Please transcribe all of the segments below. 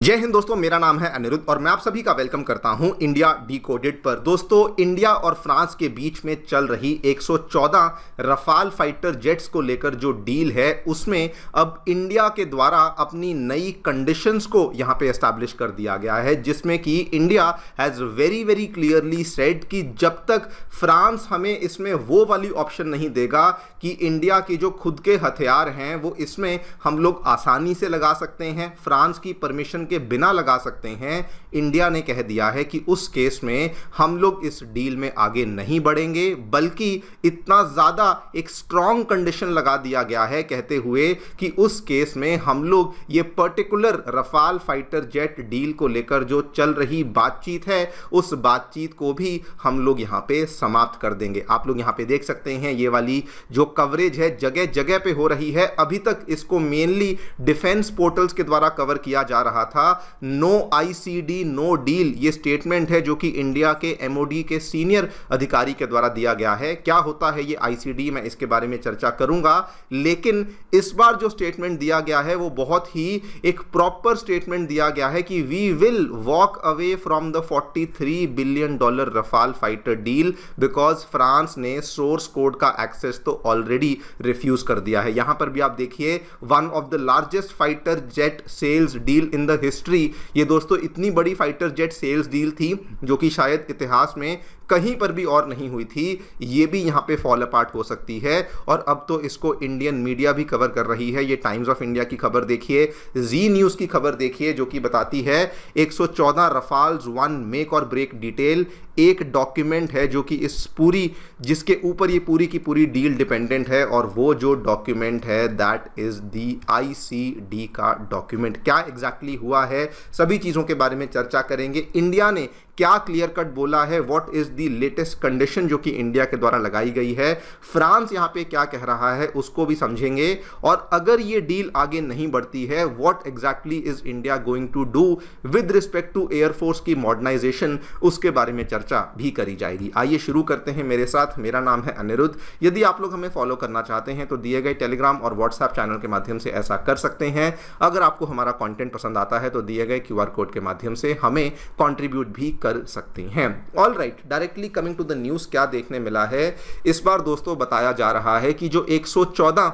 जय हिंद दोस्तों, मेरा नाम है अनिरुद्ध और मैं आप सभी का वेलकम करता हूं इंडिया डिकोडेड पर। दोस्तों, इंडिया और फ्रांस के बीच में चल रही 114 रफाल फाइटर जेट्स को लेकर जो डील है उसमें अब इंडिया के द्वारा अपनी नई कंडीशंस को यहां पे एस्टैब्लिश कर दिया गया है, जिसमें कि India has very very clearly said कि जब तक फ्रांस हमें इसमें वो वाली ऑप्शन नहीं देगा कि इंडिया की जो खुद के हथियार हैं वो इसमें हम लोग आसानी से लगा सकते हैं, फ्रांस की परमिशन के बिना लगा सकते हैं, इंडिया ने कह दिया है कि उस केस में हम लोग इस डील में आगे नहीं बढ़ेंगे। बल्कि इतना ज़्यादा एक स्ट्रॉन्ग कंडीशन लगा दिया गया है, कहते हुए कि उस केस में हम लोग ये particular Rafale fighter jet deal को लेकर जो चल रही बातचीत है उस बातचीत को भी हम लोग यहाँ पे समाप्त कर देंगे। आप लोग यहाँ पे देख सकते हैं ये वाली जो कवरेज है जगह जगह पे हो रही है। अभी तक इसको मेनली डिफेंस पोर्टल्स के द्वारा कवर किया जा रहा था। नो आईसीडी नो डील ये स्टेटमेंट है जो कि इंडिया के एमओडी के सीनियर अधिकारी के द्वारा दिया गया है। क्या होता है ये आईसीडी, मैं इसके बारे में चर्चा करूंगा, लेकिन इस बार जो स्टेटमेंट दिया गया है वो बहुत ही एक प्रॉपर स्टेटमेंट दिया गया है कि we will walk away from the $43 billion Rafale fighter deal because France ने सोर्स कोड का एक्सेस तो ऑलरेडी रिफ्यूज कर दिया है। यहां पर भी आप देखिए, one of the largest fighter jet sales deal in the history. ये दोस्तों इतनी बड़ी फाइटर जेट सेल्स डील थी जो कि शायद इतिहास में कहीं पर भी और नहीं हुई थी। ये भी यहाँ पे फॉल अपार्ट हो सकती है और अब तो इसको इंडियन मीडिया भी कवर कर रही है। ये टाइम्स ऑफ इंडिया की खबर देखिए, जी न्यूज़ की खबर देखिए जो कि बताती है 114 रफाल्स वन मेक और ब्रेक डिटेल। एक डॉक्यूमेंट है जो कि इस पूरी जिसके ऊपर ये पूरी की पूरी डील डिपेंडेंट है और वो जो डॉक्यूमेंट है दैट इज दी आईसीडी का डॉक्यूमेंट। क्या एग्जैक्टली हुआ है, सभी चीज़ों के बारे में चर्चा करेंगे। इंडिया ने क्या क्लियर कट बोला है, what is the latest condition जो कि इंडिया के द्वारा लगाई गई है, फ्रांस यहां पे क्या कह रहा है उसको भी समझेंगे। और अगर ये डील आगे नहीं बढ़ती है, what exactly is India going to do with respect to air force की मॉडर्नाइजेशन, उसके बारे में चर्चा भी करी जाएगी। आइए शुरू करते हैं मेरे साथ। मेरा नाम है अनिरुद्ध। यदि आप लोग हमें फॉलो करना चाहते हैं तो दिए गए टेलीग्राम और व्हाट्सएप चैनल के माध्यम से ऐसा कर सकते हैं। अगर आपको हमारा कंटेंट पसंद आता है तो दिए गए क्यूआर कोड के माध्यम से हमें कंट्रीब्यूट भी कर सकती हैं। All right, directly coming to the news, क्या देखने मिला है इस बार दोस्तों? बताया जा रहा है कि जो 114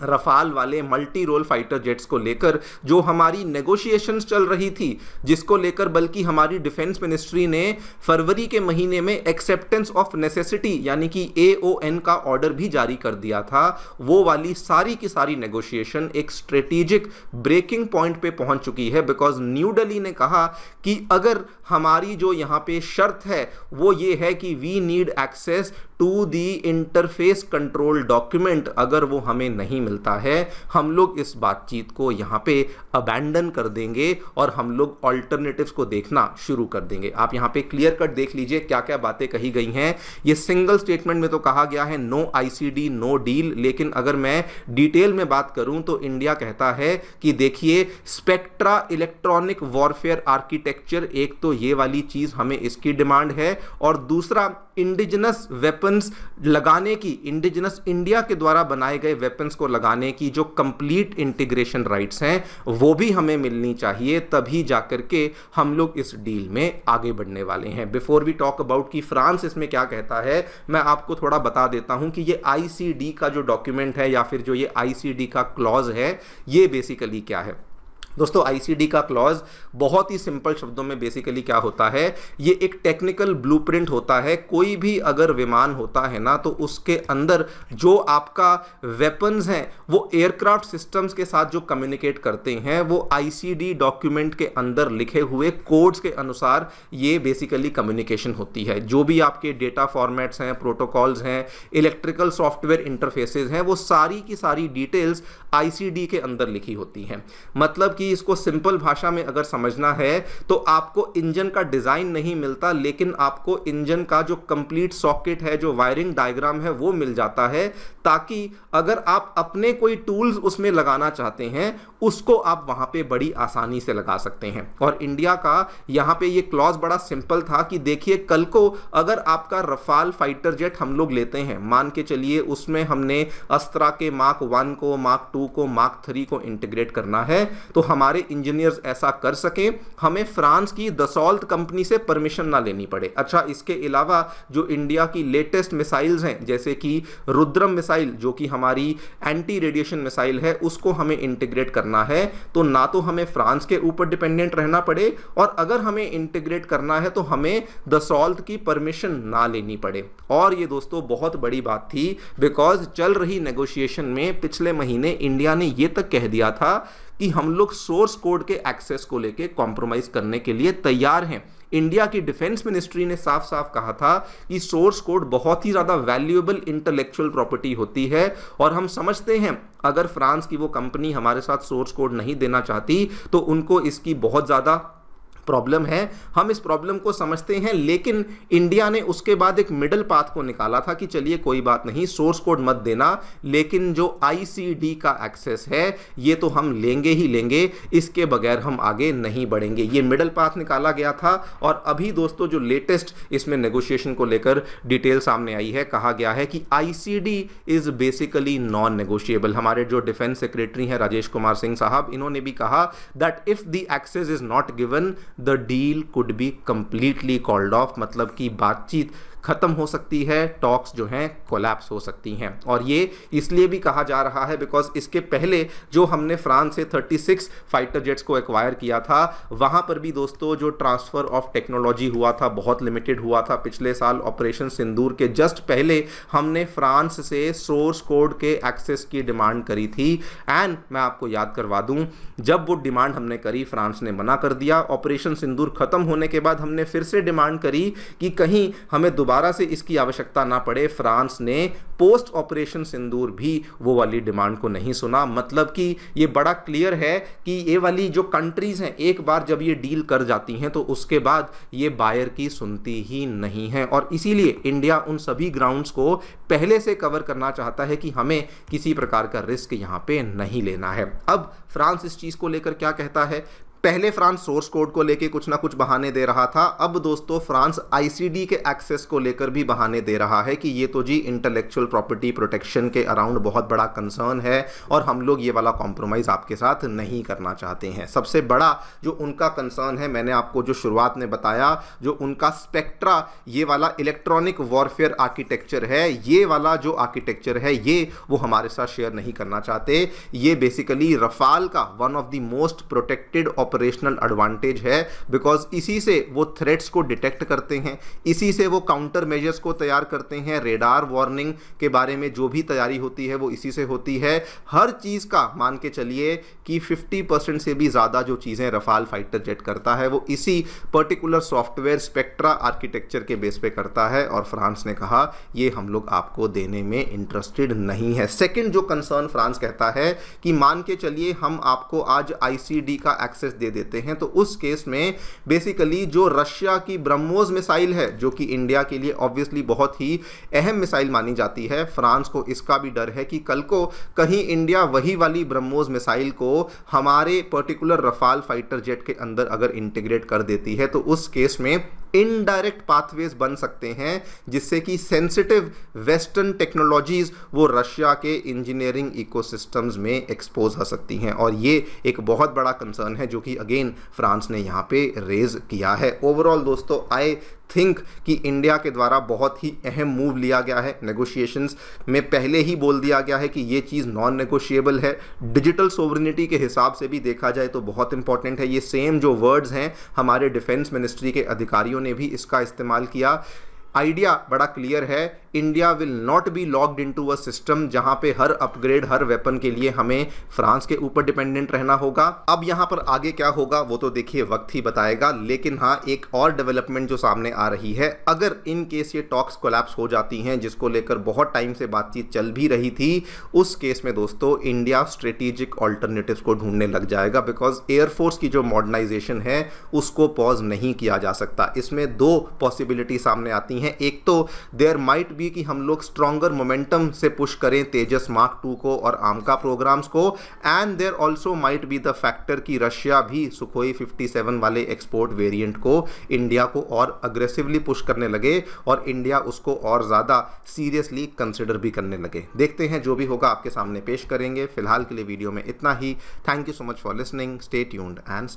रफाल वाले मल्टी रोल फाइटर जेट्स को लेकर जो हमारी नेगोशिएशंस चल रही थी, जिसको लेकर बल्कि हमारी डिफेंस मिनिस्ट्री ने फरवरी के महीने में एक्सेप्टेंस ऑफ नेसेसिटी यानी कि AON का ऑर्डर भी जारी कर दिया था, वो वाली सारी की सारी नेगोशिएशन एक स्ट्रेटेजिक ब्रेकिंग पॉइंट पे पहुंच चुकी है। बिकॉज न्यू दिल्ली ने कहा कि अगर हमारी जो यहाँ पे शर्त है वो ये है कि we need access to the interface control document, अगर वो हमें नहीं मिलता है हम लोग इस बातचीत को यहाँ पे अबैंडन कर देंगे और हम लोग ऑल्टरनेटिव्स को देखना शुरू कर देंगे। आप यहाँ पे क्लियर कट देख लीजिए क्या क्या बातें कही गई हैं। ये सिंगल स्टेटमेंट में तो कहा गया है नो आईसीडी नो डील, लेकिन अगर मैं डिटेल में बात करूं तो इंडिया कहता है कि देखिए स्पेक्ट्रा इलेक्ट्रॉनिक वॉरफेयर आर्किटेक्चर, एक तो ये वाली चीज हमें इसकी डिमांड है और दूसरा इंडिजिनस वेपन्स लगाने की, इंडिजिनस इंडिया के द्वारा बनाए गए वेपन्स को लगाने की जो कंप्लीट इंटीग्रेशन राइट्स हैं वो भी हमें मिलनी चाहिए, तभी जाकर के हम लोग इस डील में आगे बढ़ने वाले हैं। बिफोर वी टॉक अबाउट कि फ्रांस इसमें क्या कहता है, मैं आपको थोड़ा बता देता हूं कि ये आईसीडी का जो डॉक्यूमेंट है या फिर जो ये आईसीडी का क्लॉज है ये बेसिकली क्या है। दोस्तों, आईसीडी का क्लॉज बहुत ही सिंपल शब्दों में बेसिकली क्या होता है, ये एक टेक्निकल ब्लूप्रिंट होता है। कोई भी अगर विमान होता है ना तो उसके अंदर जो आपका वेपन्स हैं वो एयरक्राफ्ट सिस्टम्स के साथ जो कम्युनिकेट करते हैं वो आईसीडी डॉक्यूमेंट के अंदर लिखे हुए कोड्स के अनुसार ये बेसिकली कम्युनिकेशन होती है। जो भी आपके डेटा फॉर्मेट्स हैं, प्रोटोकॉल्स हैं, इलेक्ट्रिकल सॉफ्टवेयर इंटरफेसेस हैं, वो सारी की सारी डिटेल्स आईसीडी के अंदर लिखी होती हैं। मतलब कि इसको सिंपल भाषा में अगर समझना है तो आपको इंजन का डिजाइन नहीं मिलता, लेकिन आपको इंजन का जो कंप्लीट सॉकेट है, जो वायरिंग डायग्राम है वो मिल जाता है, ताकि अगर आप अपने कोई टूल्स उसमें लगाना चाहते हैं उसको आप वहां पे बड़ी आसानी से लगा सकते हैं। और इंडिया का यहां पे ये क्लॉज बड़ा सिंपल था कि देखिए कल को अगर आपका रफाल फाइटर जेट हम लोग लेते हैं, मान के चलिए उसमें हमने अस्त्रा के मार्क 1 को, मार्क 2 को, मार्क 3 को इंटीग्रेट करना है, तो हमारे इंजीनियर्स ऐसा कर सकें, हमें फ्रांस की दसॉल्त कंपनी से परमिशन ना लेनी पड़े। अच्छा, इसके अलावा जो इंडिया की लेटेस्ट मिसाइल्स हैं जैसे कि रुद्रम मिसाइल जो कि हमारी एंटी रेडिएशन मिसाइल है, उसको हमें इंटीग्रेट करना है, तो ना तो हमें फ्रांस के ऊपर डिपेंडेंट रहना पड़े और अगर हमें इंटीग्रेट करना है तो हमें दसॉल्त की परमिशन ना लेनी पड़े। और ये दोस्तों बहुत बड़ी बात थी, बिकॉज चल रही नेगोशिएशन में पिछले महीने इंडिया ने ये तक कह दिया था कि हम लोग सोर्स कोड के एक्सेस को लेके कॉम्प्रोमाइज करने के लिए तैयार हैं। इंडिया की डिफेंस मिनिस्ट्री ने साफ साफ कहा था कि सोर्स कोड बहुत ही ज्यादा वैल्यूएबल इंटेलेक्चुअल प्रॉपर्टी होती है और हम समझते हैं अगर फ्रांस की वो कंपनी हमारे साथ सोर्स कोड नहीं देना चाहती तो उनको इसकी बहुत ज्यादा प्रॉब्लम है। हम इस प्रॉब्लम को समझते हैं, लेकिन इंडिया ने उसके बाद एक मिडल पाथ को निकाला था कि चलिए कोई बात नहीं, सोर्स कोड मत देना, लेकिन जो आईसीडी का एक्सेस है ये तो हम लेंगे ही लेंगे, इसके बगैर हम आगे नहीं बढ़ेंगे। ये मिडल पाथ निकाला गया था और अभी दोस्तों जो लेटेस्ट इसमें नेगोशिएशन को लेकर डिटेल सामने आई है, कहा गया है कि ICD is basically non negotiable. हमारे जो डिफेंस सेक्रेटरी हैं राजेश कुमार सिंह साहब, इन्होंने भी कहा that if the access is not given the deal could be completely called off, मतलब कि बातचीत खत्म हो सकती है, टॉक्स जो हैं कोलैप्स हो सकती हैं। और ये इसलिए भी कहा जा रहा है बिकॉज इसके पहले जो हमने फ्रांस से 36 फाइटर जेट्स को एक्वायर किया था, वहां पर भी दोस्तों जो ट्रांसफर ऑफ टेक्नोलॉजी हुआ था बहुत लिमिटेड हुआ था। पिछले साल ऑपरेशन सिंदूर के जस्ट पहले हमने फ्रांस से सोर्स कोड के एक्सेस की डिमांड करी थी एंड मैं आपको याद करवा दूं, जब वो डिमांड हमने करी फ्रांस ने मना कर दिया। ऑपरेशन सिंदूर खत्म होने के बाद हमने फिर से डिमांड करी कि कहीं हमें दोबारा से इसकी आवश्यकता ना पड़े। फ्रांस ने पोस्ट ऑपरेशन सिंदूर भी वो वाली डिमांड को नहीं सुना। मतलब कि ये बड़ा क्लियर है कि ये वाली जो कंट्रीज हैं एक बार जब ये डील कर जाती हैं तो उसके बाद ये बायर की सुनती ही नहीं है और इसीलिए इंडिया उन सभी ग्राउंड्स को पहले से कवर करना चाहता है कि हमें किसी प्रकार का रिस्क यहां पे नहीं लेना है। अब फ्रांस इस चीज को लेकर क्या कहता है? पहले फ्रांस सोर्स कोड को लेकर कुछ ना कुछ बहाने दे रहा था, अब दोस्तों फ्रांस आईसीडी के एक्सेस को लेकर भी बहाने दे रहा है कि ये तो जी इंटेलेक्चुअल प्रॉपर्टी प्रोटेक्शन के अराउंड बहुत बड़ा कंसर्न है और हम लोग ये वाला कॉम्प्रोमाइज आपके साथ नहीं करना चाहते हैं। सबसे बड़ा जो उनका कंसर्न है, मैंने आपको जो शुरुआत में बताया, जो उनका स्पेक्ट्रा ये वाला इलेक्ट्रॉनिक वॉरफेयर आर्किटेक्चर है, ये वाला जो आर्किटेक्चर है ये वो हमारे साथ शेयर नहीं करना चाहते। ये बेसिकली रफाल का one of the most protected operational advantage है बिकॉज इसी से वो थ्रेट्स को डिटेक्ट करते हैं, इसी से वो काउंटर मेजर्स को तैयार करते हैं, रेडार वार्निंग के बारे में जो भी तैयारी होती है वो इसी से होती है। हर चीज का मान के चलिए कि 50% से भी ज्यादा जो चीजें रफाल फाइटर जेट करता है वो इसी पर्टिकुलर सॉफ्टवेयर स्पेक्ट्रा आर्किटेक्चर के बेस पे करता है और फ्रांस ने कहा ये हम लोग आपको देने में इंटरेस्टेड नहीं है। सेकंड जो कंसर्न फ्रांस कहता है कि मान के चलिए हम आपको आज आईसीडी का एक्सेस दे देते हैं तो उस केस में बेसिकली जो रशिया की ब्रह्मोस मिसाइल है जो कि इंडिया के लिए ऑब्वियसली बहुत ही अहम मिसाइल मानी जाती है, फ्रांस को इसका भी डर है कि कल को कहीं इंडिया वही वाली ब्रह्मोस मिसाइल को हमारे पर्टिकुलर रफाल फाइटर जेट के अंदर अगर इंटीग्रेट कर देती है तो उस केस में इनडायरेक्ट पाथवेज बन सकते हैं जिससे कि सेंसिटिव वेस्टर्न टेक्नोलॉजीज वो रशिया के इंजीनियरिंग इकोसिस्टम्स में एक्सपोज हो सकती हैं और ये एक बहुत बड़ा कंसर्न है जो कि अगेन फ्रांस ने यहाँ पे रेज किया है। ओवरऑल दोस्तों आई थिंक कि इंडिया के द्वारा बहुत ही अहम मूव लिया गया है। नेगोशिएशंस में पहले ही बोल दिया गया है कि ये चीज़ नॉन नेगोशिएबल है। डिजिटल सोवरेनिटी के हिसाब से भी देखा जाए तो बहुत इंपॉर्टेंट है। ये सेम जो वर्ड्स हैं हमारे डिफेंस मिनिस्ट्री के अधिकारियों ने भी इसका इस्तेमाल किया। आइडिया बड़ा क्लियर है, India will not be locked into a system जहां पे हर अपग्रेड हर वेपन के लिए हमें फ्रांस के ऊपर डिपेंडेंट रहना होगा। अब यहां पर आगे क्या होगा वो तो देखिए वक्त ही बताएगा, लेकिन हाँ एक और डेवलपमेंट जो सामने आ रही है, अगर इन केस ये टॉक्स कोलैप्स हो जाती हैं जिसको लेकर बहुत टाइम से बातचीत चल भी रही थी, उस केस में दोस्तों इंडिया स्ट्रेटेजिक ऑल्टरनेटिव्स को ढूंढने लग जाएगा बिकॉज एयरफोर्स की जो मॉडर्नाइजेशन है उसको पॉज नहीं किया जा सकता। इसमें दो पॉसिबिलिटी सामने आती हैं। हैं। एक तो देयर माइट बी कि हम लोग स्ट्रॉन्गर मोमेंटम से पुश करें तेजस मार्क 2 को और आमका प्रोग्राम्स को, and there also might be the factor कि रशिया भी सुखोई 57 वाले एक्सपोर्ट वेरिएंट को इंडिया को और अग्रेसिवली पुश करने लगे और इंडिया उसको और ज़्यादा सीरियसली कंसिडर भी करने लगे। देखते हैं, जो भी होगा आपके सामने पेश करेंगे। फिलहाल के लिए वीडियो में इतना ही। Thank you so much for listening. Stay tuned and